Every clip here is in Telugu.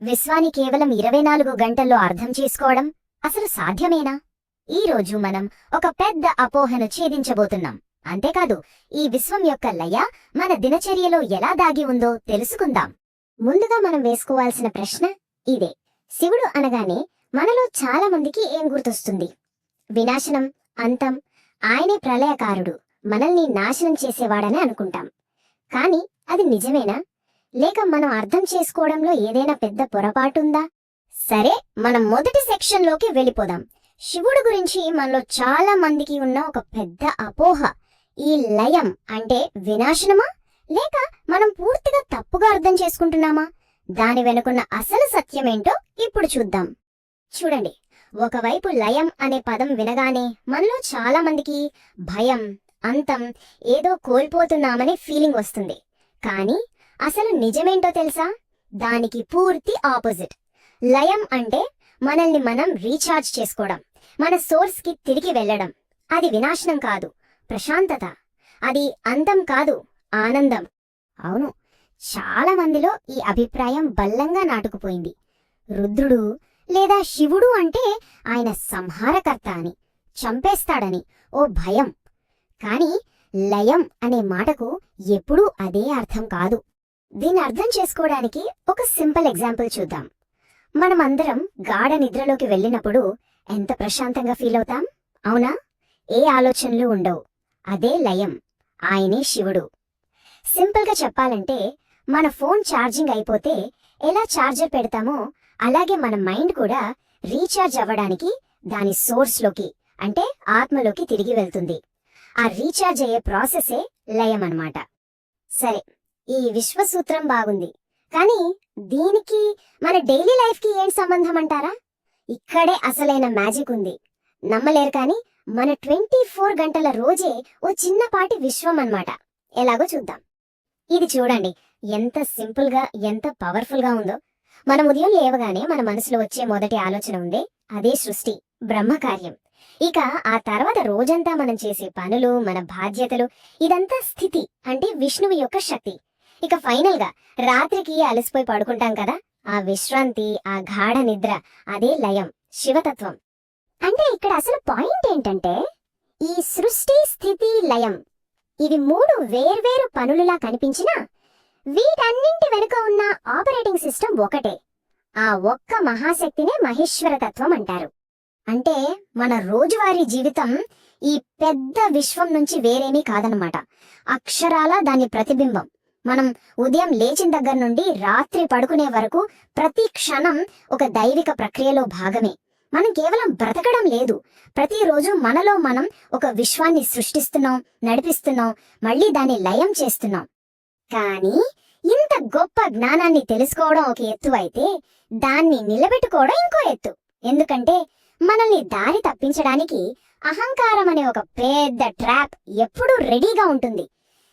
విశ్వాన్ని కేవలం 24 గంటల్లో అర్థం చేసుకోవడం అసలు సాధ్యమేనా? ఈరోజు మనం ఒక పెద్ద అపోహను ఛేదించబోతున్నాం. అంతేకాదు, ఈ విశ్వం యొక్క లయ మన దినచర్యలో ఎలా దాగి ఉందో తెలుసుకుందాం. ముందుగా మనం వేసుకోవాల్సిన ప్రశ్న ఇదే: శివుడు అనగానే మనలో చాలా మందికి ఏం గుర్తొస్తుంది? వినాశనం, అంతం, ఆయనే ప్రళయకారుడు, మనల్ని నాశనం చేసేవాడని అనుకుంటాం. కానీ అది నిజమేనా? లేక మనం అర్థం చేసుకోవడంలో ఏదైనా పెద్ద పొరపాటుందా? సరే, మనం మొదటి సెక్షన్లోకి వెళ్ళిపోదాం. శివుడు గురించి మనలో చాలా మందికి ఉన్న ఒక పెద్ద అపోహ: ఈ లయం అంటే వినాశనమా, లేక మనం పూర్తిగా తప్పుగా అర్థం చేసుకుంటున్నామా? దాని వెనుకున్న అసలు సత్యమేంటో ఇప్పుడు చూద్దాం. చూడండి, ఒకవైపు లయం అనే పదం వినగానే మనలో చాలా మందికి భయం, అంతం, ఏదో కోల్పోతున్నామనే ఫీలింగ్ వస్తుంది. కానీ అసలు నిజమేంటో తెలుసా? దానికి పూర్తి ఆపోజిట్. లయం అంటే మనల్ని మనం రీఛార్జ్ చేసుకోవడం, మన సోర్స్ కి తిరిగి వెళ్ళడం. అది వినాశనం కాదు, ప్రశాంతత. అది అంతం కాదు, ఆనందం. అవును, చాలా మందిలో ఈ అభిప్రాయం బలంగా నాటుకుపోయింది. రుద్రుడు లేదా శివుడు అంటే ఆయన సంహారకర్త అని, చంపేస్తాడని ఓ భయం. కానీ లయం అనే మాటకు ఎప్పుడూ అదే అర్థం కాదు. దీన్ని అర్థం చేసుకోవడానికి ఒక సింపుల్ ఎగ్జాంపుల్ చూద్దాం. మనమందరం గాఢ నిద్రలోకి వెళ్ళినప్పుడు ఎంత ప్రశాంతంగా ఫీల్ అవుతాం, అవునా? ఏ ఆలోచనలు ఉండవు. అదే లయం, ఆయనే శివుడు. సింపుల్గా చెప్పాలంటే, మన ఫోన్ ఛార్జింగ్ అయిపోతే ఎలా ఛార్జర్ పెడతామో అలాగే మన మైండ్ కూడా రీఛార్జ్ అవ్వడానికి దాని సోర్స్లోకి, అంటే ఆత్మలోకి తిరిగి వెళ్తుంది. ఆ రీఛార్జ్ అయ్యే ప్రాసెసే లయం అన్నమాట. సరే, ఈ విశ్వసూత్రం బాగుంది, కానీ దీనికి మన డైలీ లైఫ్కి ఏం సంబంధం అంటారా? ఇక్కడే అసలైన మ్యాజిక్ ఉంది. నమ్మలేరు కానీ మన 24 గంటల రోజే ఓ చిన్నపాటి విశ్వం అన్నమాట. ఎలాగో చూద్దాం. ఇది చూడండి, ఎంత సింపుల్గా, ఎంత పవర్ఫుల్గా ఉందో. మనం ఉదయం లేవగానే మన మనసులో వచ్చే మొదటి ఆలోచన ఉందే, అదే సృష్టి, బ్రహ్మకార్యం. ఇక ఆ తర్వాత రోజంతా మనం చేసే పనులు, మన బాధ్యతలు, ఇదంతా స్థితి, అంటే విష్ణువు యొక్క శక్తి. ఇక ఫైనల్ గా రాత్రికి అలసిపోయి పడుకుంటాం కదా, ఆ విశ్రాంతి, ఆ గాఢ నిద్ర, అదే లయం, శివతత్వం. అంటే ఇక్కడ అసలు పాయింట్ ఏంటంటే, ఈ సృష్టి, స్థితి, లయం, ఇవి 3 వేర్వేరు పనులులా కనిపించినా వీటన్నింటి వెనుక ఉన్న ఆపరేటింగ్ సిస్టమ్ ఒకటే. ఆ ఒక్క మహాశక్తినే మహేశ్వర తత్వం అంటారు. అంటే మన రోజువారీ జీవితం ఈ పెద్ద విశ్వం నుంచి వేరేమీ కాదనమాట. అక్షరాల దాని ప్రతిబింబం. మనం ఉదయం లేచిన దగ్గర నుండి రాత్రి పడుకునే వరకు ప్రతి క్షణం ఒక దైవిక ప్రక్రియలో భాగమే. మనం కేవలం బ్రతకడం లేదు, ప్రతిరోజు మనలో మనం ఒక విశ్వాన్ని సృష్టిస్తున్నాం, నడిపిస్తున్నాం, మళ్ళీ దాన్ని లయం చేస్తున్నాం. కానీ ఇంత గొప్ప జ్ఞానాన్ని తెలుసుకోవడం ఒక ఎత్తు అయితే, దాన్ని నిలబెట్టుకోవడం ఇంకో ఎత్తు. ఎందుకంటే మనల్ని దారి తప్పించడానికి అహంకారం అనే ఒక పెద్ద ట్రాప్ ఎప్పుడూ రెడీగా ఉంటుంది.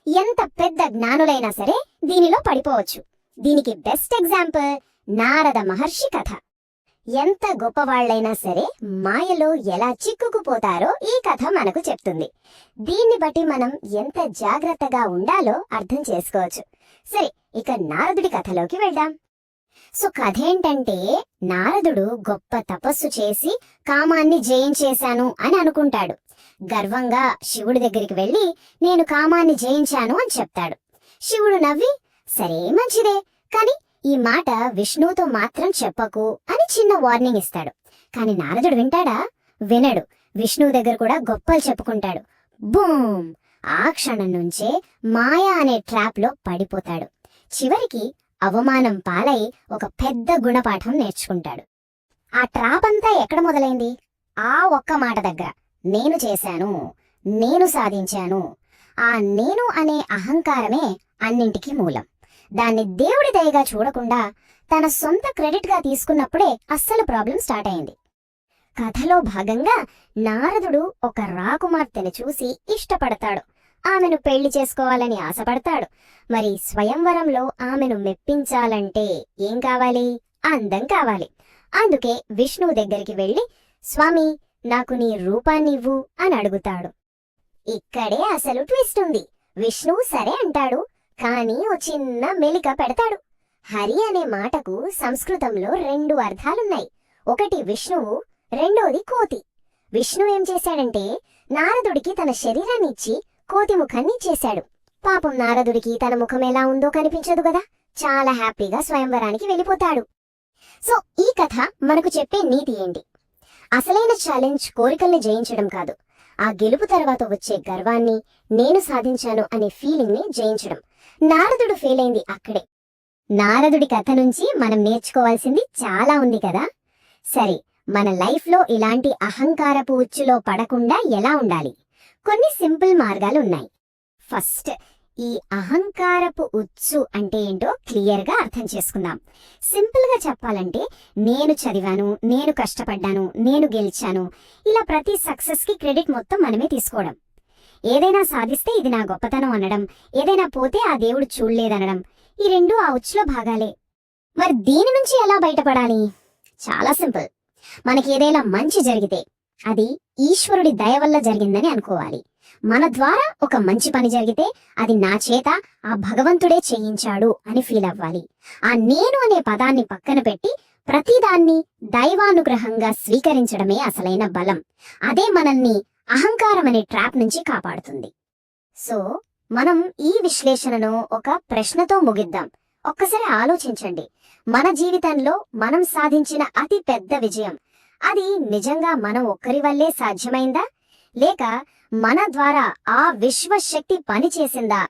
ఎంత పెద్ద జ్ఞానులైనా సరే దీనిలో పడిపోవచ్చు. దీనికి బెస్ట్ ఎగ్జాంపుల్ నారద మహర్షి కథ. ఎంత గొప్పవాళ్లైనా సరే మాయలో ఎలా చిక్కుకుపోతారో ఈ కథ మనకు చెప్తుంది. దీన్ని బట్టి మనం ఎంత జాగ్రత్తగా ఉండాలో అర్థం చేసుకోవచ్చు. సరే, ఇక నారదుడి కథలోకి వెళ్దాం. సో కథ ఏంటంటే, నారదుడు గొప్ప తపస్సు చేసి కామాన్ని జయించేశాను అని అనుకుంటాడు. గర్వంగా శివుడి దగ్గరికి వెళ్లి నేను కామాన్ని జయించాను అని చెప్తాడు. శివుడు నవ్వి, సరే మంచిదే, కానీ ఈ మాట విష్ణువుతో మాత్రం చెప్పకు అని చిన్న వార్నింగ్ ఇస్తాడు. కాని నారదుడు వింటాడా? వినడు. విష్ణువు దగ్గర కూడా గొప్పలు చెప్పుకుంటాడు. బూమ్! ఆ క్షణం నుంచే మాయ అనే ట్రాప్ లో పడిపోతాడు. చివరికి అవమానం పాలై ఒక పెద్ద గుణపాఠం నేర్చుకుంటాడు. ఆ ట్రాప్ అంతా ఎక్కడ మొదలైంది? ఆ ఒక్క మాట దగ్గర. నేను చేశాను, నేను సాధించాను. ఆ నేను అనే అహంకారమే అన్నింటికీ మూలం. దాన్ని దేవుడి దయగా చూడకుండా తన సొంత క్రెడిట్ గా తీసుకున్నప్పుడే అస్సలు ప్రాబ్లం స్టార్ట్ అయింది. కథలో భాగంగా నారదుడు ఒక రాకుమార్తెను చూసి ఇష్టపడతాడు. ఆమెను పెళ్లి చేసుకోవాలని ఆశపడతాడు. మరి స్వయంవరంలో ఆమెను మెప్పించాలంటే ఏం కావాలి? అందం కావాలి. అందుకే విష్ణువు దగ్గరికి వెళ్లి, స్వామి, నాకు నీ రూపాన్నివ్వు అని అడుగుతాడు. ఇక్కడే అసలు ట్విస్ట్ ఉంది. విష్ణువు సరే అంటాడు, కానీ ఓ చిన్న మెలిక పెడతాడు. హరి అనే మాటకు సంస్కృతంలో 2 అర్థాలున్నాయి. ఒకటి విష్ణువు, రెండోది కోతి. విష్ణు ఏం చేశాడంటే నారదుడికి తన శరీరాన్ని ఇచ్చి కోతి ముఖాన్ని చేశాడు. పాపం నారదుడికి తన ముఖం ఎలా ఉందో కనిపించదు కదా, చాలా హ్యాపీగా స్వయంవరానికి వెళ్ళిపోతాడు. సో ఈ కథ మనకు చెప్పే నీతి ఏంటి? అసలైన ఛాలెంజ్ కోరికల్ని జయించడం కాదు, ఆ గెలుపు తర్వాత వచ్చే గర్వాన్ని, నేను సాధించాను అనే ఫీలింగ్ ని జయించడం. నారదుడు ఫెయిల్ అయింది అక్కడే. నారదుడి కథ నుంచి మనం నేర్చుకోవాల్సింది చాలా ఉంది కదా. సరే, మన లైఫ్ లో ఇలాంటి అహంకారపు ఉచ్చులో పడకుండా ఎలా ఉండాలి? కొన్ని సింపుల్ మార్గాలు ఉన్నాయి. ఫస్ట్, ఈ అహంకారపు ఉచ్చు అంటే ఏంటో క్లియర్ గా అర్థం చేసుకుందాం. సింపుల్ గా చెప్పాలంటే, నేను చదివాను, నేను కష్టపడ్డాను, నేను గెలిచాను, ఇలా ప్రతి సక్సెస్ కి క్రెడిట్ మొత్తం మనమే తీసుకోవడం. ఏదైనా సాధిస్తే ఇది నా గొప్పతనం అనడం, ఏదైనా పోతే ఆ దేవుడు చూడలేదనడం, ఈ రెండు ఆ ఉచ్చులో భాగాలే. మరి దీని నుంచి ఎలా బయటపడాలి? చాలా సింపుల్. మనకి ఏదైనా మంచి జరిగితే అది ఈశ్వరుడి దయ వల్ల జరిగిందని అనుకోవాలి. మన ద్వారా ఒక మంచి పని జరిగితే అది నా చేత ఆ భగవంతుడే చేయించాడు అని ఫీల్ అవ్వాలి. ఆ నేను అనే పదాన్ని పక్కన పెట్టి ప్రతిదాన్ని దైవానుగ్రహంగా స్వీకరించడమే అసలైన బలం. అదే మనల్ని అహంకారం అనే ట్రాప్ నుంచి కాపాడుతుంది. సో మనం ఈ విశ్లేషణను ఒక ప్రశ్నతో ముగిద్దాం. ఒక్కసారి ఆలోచించండి, మన జీవితంలో మనం సాధించిన అతి పెద్ద విజయం అది నిజంగా మనం ఒక్కరి వల్లే సాధ్యమైందా, లేక మన ద్వారా ఆ విశ్వశక్తి పనిచేసిందా